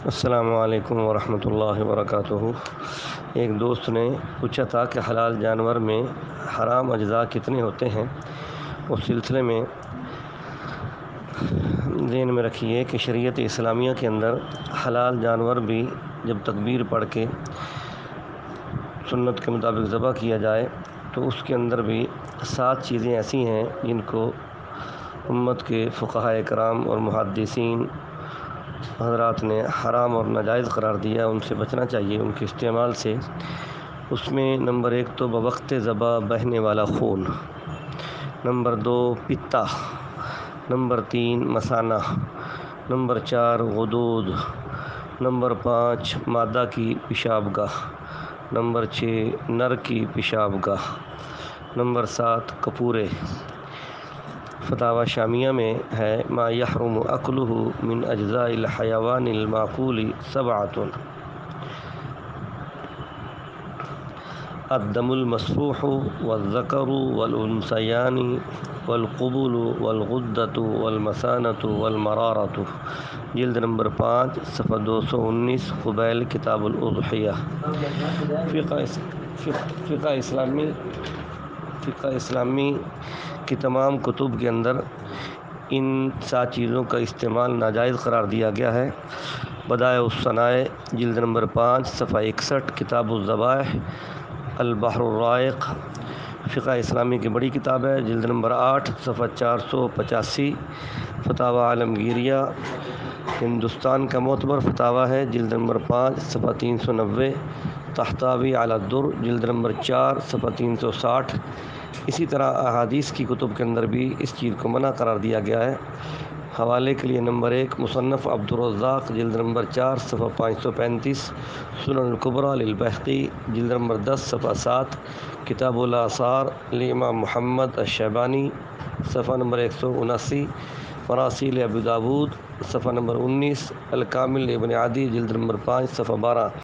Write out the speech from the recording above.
السلام علیکم ورحمۃ اللہ وبرکاتہ۔ ایک دوست نے پوچھا تھا کہ حلال جانور میں حرام اجزاء کتنے ہوتے ہیں۔ اس سلسلے میں ذہن میں رکھیے کہ شریعت اسلامیہ کے اندر حلال جانور بھی جب تکبیر پڑھ کے سنت کے مطابق ذبح کیا جائے تو اس کے اندر بھی 7 چیزیں ایسی ہیں جن کو امت کے فقہائے کرام اور محدثین حضرات نے حرام اور ناجائز قرار دیا، ان سے بچنا چاہیے ان کے استعمال سے۔ اس میں نمبر 1 تو بوقت ذبح بہنے والا خون، نمبر 2 پتا، نمبر 3 مثانہ، نمبر 4 غدود، نمبر 5 مادہ کی پیشاب گاہ، نمبر 6 نر کی پیشاب گاہ، نمبر 7 کپورے۔ فتاوی شامیہ میں ہے ما یحرم اکلہ من اجزاء الحیوان المعقول 7: الدم المسفوح والذکر والانثیان والقبل والغدۃ والمثانۃ والمرارۃ، جلد نمبر 5 صفحہ 219، قبیل کتاب الاضحیہ۔ فقہ اسلامی کی تمام کتب کے اندر ان 7 چیزوں کا استعمال ناجائز قرار دیا گیا ہے۔ بدائع الصنائع جلد نمبر 5 صفحہ 61، کتاب الذبائح، البحر الرائق، فقہ اسلامی کی بڑی کتاب ہے، جلد نمبر 8 صفحہ 485۔ فتاوی عالمگیریہ ہندوستان کا معتبر فتاوی ہے، جلد نمبر 5 صفحہ 390۔ تحتوی علی الدر جلد نمبر 4 صفحہ 360۔ اسی طرح احادیث کی کتب کے اندر بھی اس چیز کو منع قرار دیا گیا ہے۔ حوالے کے لیے نمبر 1 مصنف عبدالرزاق جلد نمبر 4 صفحہ 535، سنن الکبریٰ للبیہقی جلد نمبر 10 صفحہ 7، کتاب الآثار لامام محمد الشیبانی صفحہ نمبر 179، مراسیل ابو داؤد صفحہ نمبر 19، الکامل لابن عدی جلد نمبر 5 صفحہ 12۔